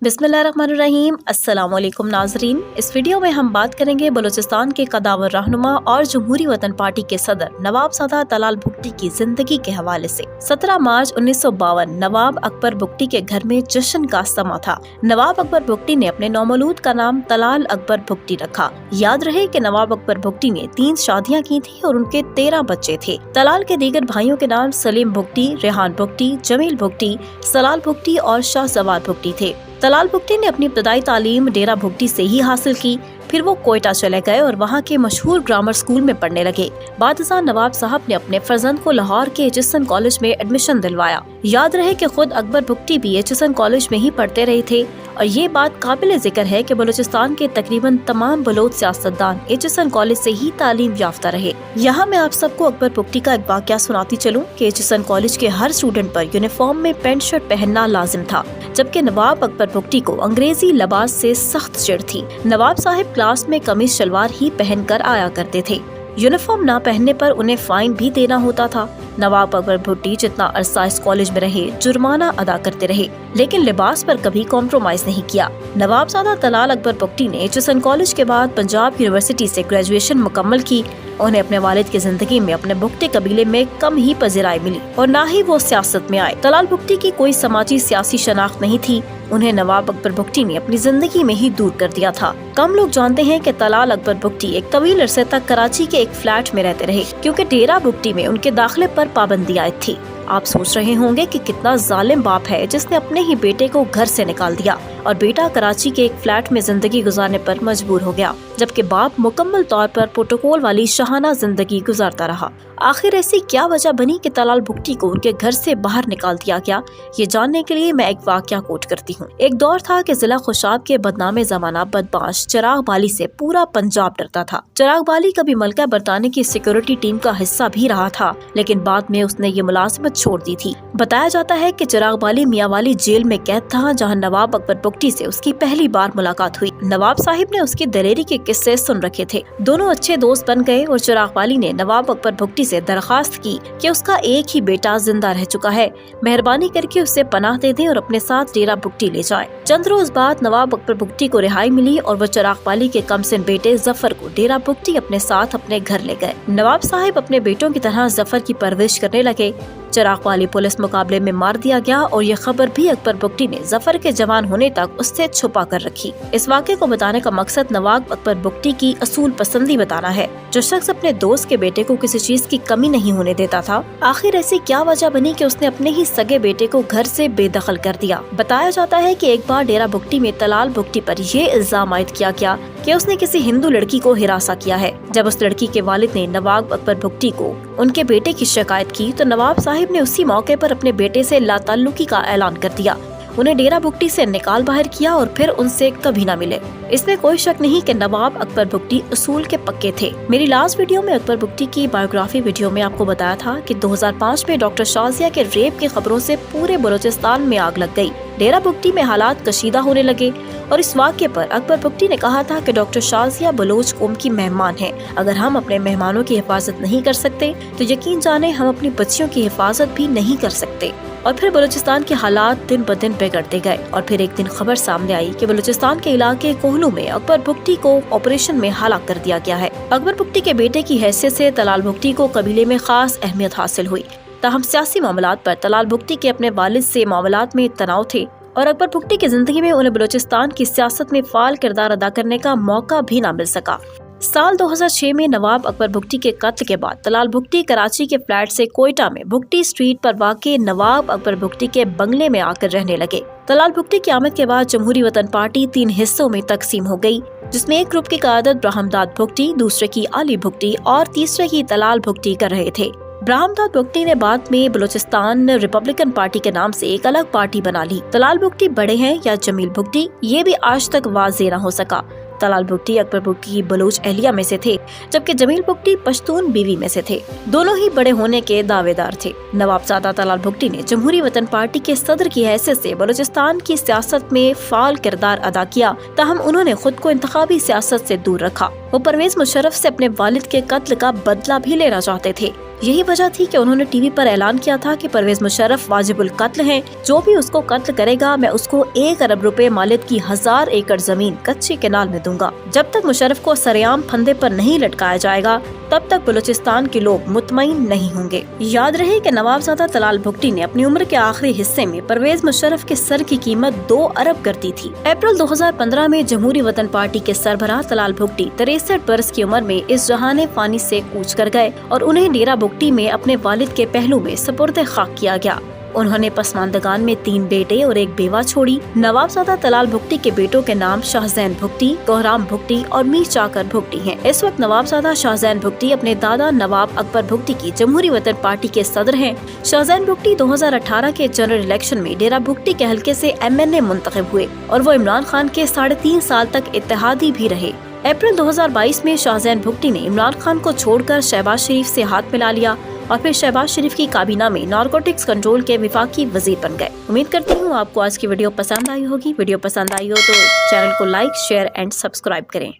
बिस्मिल्लाहिर्रहमानिर्रहीम। अस्सलाम वालेकुम नाजरीन। इस वीडियो में हम बात करेंगे बलूचिस्तान के कदावर रहनुमा और जमहूरी वतन पार्टी के सदर नवाब सादात तलाल भुट्टी की जिंदगी के हवाले से। 17 मार्च 1952 नवाब अकबर भुट्टी के घर में जश्न का समा था। नवाब अकबर भुट्टी ने अपने नौमौलूद का नाम तलाल अकबर भुट्टी रखा। याद रहे कि नवाब अकबर भुट्टी ने 3 शादियाँ की थी और उनके 13 बच्चे थे। तलाल के दीगर भाइयों के नाम सलीम भुट्टी, रेहान भुट्टी, जमील भुट्टी, सलाल भुट्टी और शाहजवाद भुट्टी थे। तलाल भुट्टी ने अपनी इब्तदाई तालीम डेरा भुट्टी से ही हासिल की। फिर वो कोयटा चले गए और वहाँ के मशहूर ग्रामर स्कूल में पढ़ने लगे। बादशाह नवाब साहब ने अपने फर्जंद को लाहौर के एचिसन कॉलेज में एडमिशन दिलवाया। याद रहे कि खुद अकबर भुट्टी भी एचिसन कॉलेज में ही पढ़ते रहे थे और ये बात काबिल जिक्र है कि बलूचिस्तान के तकरीबन तमाम बलोच सियासतदान एचिसन कॉलेज से ही तालीम याफ्ता रहे। यहाँ मैं आप सबको अकबर भुट्टी का एक वाक़या सुनाती चलूँ कि एचिसन कॉलेज के हर स्टूडेंट पर यूनिफॉर्म में पैंट शर्ट पहनना लाजिम था, जबकि नवाब अकबर भुट्टी को अंग्रेजी लिबास से सख्त चिढ़ थी। नवाब साहिब क्लास में कमीज शलवार ही पहनकर आया करते थे। यूनिफॉर्म ना पहनने पर उन्हें फाइन भी देना होता था। नवाब अकबर भुट्टी जितना अरसा इस कॉलेज में रहे जुर्माना अदा करते रहे, लेकिन लिबास पर कभी कॉम्प्रोमाइज नहीं किया। नवाब सादात तलाल अकबर भुट्टी ने एचिसन कॉलेज के बाद पंजाब यूनिवर्सिटी से ग्रेजुएशन मुकम्मल की। उन्हें अपने वालिद की जिंदगी में अपने भुट्टी कबीले में कम ही पजीराई मिली और न ही वो सियासत में आए। तलाल भुट्टी की कोई समाजी सियासी शनाख्त नहीं थी। उन्हें नवाब अकबर भुट्टी ने अपनी जिंदगी में ही दूर कर दिया था। कम लोग जानते हैं कि तलाल अकबर भुट्टी एक तवील अरसे तक कराची के एक फ्लैट में रहते रहे, क्योंकि डेरा भुट्टी में उनके दाखिले पर पाबंदी आयद थी। आप सोच रहे होंगे कि कितना जालिम बाप है जिसने अपने ही बेटे को घर से निकाल दिया और बेटा कराची के एक फ्लैट में जिंदगी गुजारने पर मजबूर हो गया, जबकि बाप मुकम्मल तौर पर प्रोटोकॉल वाली शाहाना जिंदगी गुजारता रहा। आखिर ऐसी क्या वजह बनी कि तलाल भुट्टी को उनके घर से बाहर निकाल दिया गया? ये जानने के लिए मैं एक वाकया कोट करती हूँ। एक दौर था कि जिला खुशाब के बदनामे जमाना बदमाश चिराग बाली से पूरा पंजाब डरता था। चिराग बाली कभी मलका बरतानी की सिक्योरिटी टीम का हिस्सा भी रहा था, लेकिन बाद में उसने ये मुलाजिमत छोड़ दी थी। बताया जाता है कि चिराग बाली मियांवाली जेल में कैद था, जहाँ नवाब अकबर भुट्टी से उसकी पहली बार मुलाकात हुई। नवाब साहिब ने उसकी दलेरी के किस्से सुन रखे थे। दोनों अच्छे दोस्त बन गए और चिराग बाली ने नवाब अकबर भुट्टी से दरखास्त की कि उसका एक ही बेटा जिंदा रह चुका है, मेहरबानी करके उसे पनाह दे दें और अपने साथ डेरा भुट्टी ले जाएं। चंद रोज बाद नवाब अकबर भुट्टी को रिहाई मिली और वो चिराग बाली के कमसिन बेटे जफर को डेरा भुट्टी अपने साथ अपने घर ले गए। नवाब साहिब अपने बेटों की तरह जफर की परवरिश करने लगे। चिराग बाली पुलिस मुकाबले में मार दिया गया और ये खबर भी अकबर भुट्टी ने जफर के जवान होने तक उससे छुपा कर रखी। इस वाक़े को बताने का मकसद नवाब अकबर भुट्टी की असूल पसंदी बताना है। जो शख्स अपने दोस्त के बेटे को किसी चीज की कमी नहीं होने देता था, आखिर ऐसी क्या वजह बनी कि उसने अपने ही सगे बेटे को घर से बेदखल कर दिया? बताया जाता है कि एक बार डेरा भुट्टी में तलाल भुट्टी पर ये इल्जाम आयद किया गया कि उसने किसी हिंदू लड़की को हिरासा किया है। जब उस लड़की के वालिद ने नवाब अकबर भुट्टी को उनके बेटे की शिकायत की तो नवाब साहिब ने उसी मौके पर अपने बेटे से लाताल्लुकी का ऐलान कर दिया, उन्हें डेरा भुट्टी से निकाल बाहर किया और फिर उनसे कभी न मिले। इसमें कोई शक नहीं कि नवाब अकबर भुट्टी उसूल के पक्के थे। मेरी लास्ट वीडियो में अकबर भुट्टी की बायोग्राफी वीडियो में आपको बताया था कि 2005 में डॉक्टर शाजिया के रेप की खबरों से पूरे बलूचिस्तान में आग लग गई। डेरा भुट्टी में हालात कशीदा होने लगे और इस वाक़े पर अकबर भुट्टी ने कहा था कि डॉक्टर शाजिया बलोच कौम की मेहमान है। अगर हम अपने मेहमानों की हिफाजत नहीं कर सकते तो यकीन जाने हम अपनी बच्चियों की हिफाजत भी नहीं कर सकते। और फिर बलूचिस्तान के हालात दिन ब दिन बिगड़ते गए और फिर एक दिन खबर सामने आई कि बलूचिस्तान के इलाके कोहलू में अकबर भुट्टी को ऑपरेशन में हलाक कर दिया गया है। अकबर भुट्टी के बेटे की हैसियत से तलाल भुट्टी को कबीले में खास अहमियत हासिल हुई। ताहम सियासी मामलात पर तलाल भुट्टी के अपने वालिद से मामलात में तनाव थे और अकबर भुट्टी की जिंदगी में उन्हें बलूचिस्तान की सियासत में फाल किरदार अदा करने का मौका भी न मिल सका। साल 2006 में नवाब अकबर भुट्टी के कत्ल के बाद तलाल भुट्टी कराची के फ्लैट से कोयटा में भुट्टी स्ट्रीट पर वाक़े नवाब अकबर भुट्टी के बंगले में आकर रहने लगे। तलाल भुट्टी की आमद के बाद जमहूरी वतन पार्टी 3 हिस्सों में तकसीम हो गई, जिसमें एक ग्रुप की क़यादत ब्राह्मदाद भुट्टी, दूसरे की अली भुट्टी और तीसरे की तलाल भुट्टी कर रहे थे। ब्राह्मदाद भुट्टी ने बाद में बलूचिस्तान रिपब्लिकन पार्टी के नाम से एक अलग पार्टी बना ली। तलाल भुट्टी बड़े हैं या जमील भुट्टी, ये भी आज तक वाज़ेह न हो सका। तलाल भुट्टी अकबर भुट्टी की बलूच एहलिया में से थे, जबकि जमील भुट्टी पश्तून बीवी में से थे। दोनों ही बड़े होने के दावेदार थे। नवाब सादात तलाल भुट्टी ने जमहूरी वतन पार्टी के सदर की हैसियत से बलूचिस्तान की सियासत में फाल किरदार अदा किया, ताहम उन्होंने खुद को इंतखाबी सियासत से दूर रखा। वो परवेज मुशर्रफ से अपने वालिद के कत्ल का बदला भी लेना चाहते थे। यही वजह थी कि उन्होंने टीवी पर ऐलान किया था कि परवेज मुशर्रफ वाजिबुल कत्ल हैं, जो भी उसको कत्ल करेगा मैं उसको 1 अरब रुपए मालिक की 1000 एकड़ जमीन कच्ची केनाल में दूंगा। जब तक मुशर्रफ को सरेआम फंदे पर नहीं लटकाया जाएगा तब तक बलूचिस्तान के लोग मुतमईन नहीं होंगे। याद रहे कि नवाबजादा तलाल भुट्टी ने अपनी उम्र के आखिरी हिस्से में परवेज मुशर्रफ के सर की कीमत 2 अरब कर दी थी। अप्रैल 2015 में जमहूरी वतन पार्टी के सरबराह तलाल भुट्टी 63 बरस की उम्र में इस जहाने फानी से कूच कर गए और उन्हें डेरा भुट्टी में अपने वालिद के पहलू में सपुर्द खाक किया गया। उन्होंने पसमानदगान में 3 बेटे और 1 बेवा छोड़ी। नवाबजादा तलाल भुट्टी के बेटों के नाम शाहजैन भुट्टी, कोहराम भुट्टी और मीर चाकर भुट्टी हैं। इस वक्त नवाबजादा शाहजैन भुट्टी अपने दादा नवाब अकबर भुट्टी की जमहूरी वतन पार्टी के सदर हैं। शाहजैन भुट्टी 2018 के जनरल इलेक्शन में डेरा भुट्टी के हल्के से MNA मुंतखब हुए और वो इमरान खान के 3.5 साल तक इत्तेहादी भी रहे। अप्रैल 2022 में शाहजैन भुट्टी ने इमरान खान को छोड़कर शहबाज शरीफ से हाथ मिला लिया और फिर शहबाज शरीफ की काबीना में नारकोटिक्स कंट्रोल के विफाकी वजीर बन गए। उम्मीद करती हूँ आपको आज की वीडियो पसंद आई होगी। वीडियो पसंद आई हो तो चैनल को लाइक, शेयर एंड सब्सक्राइब करें।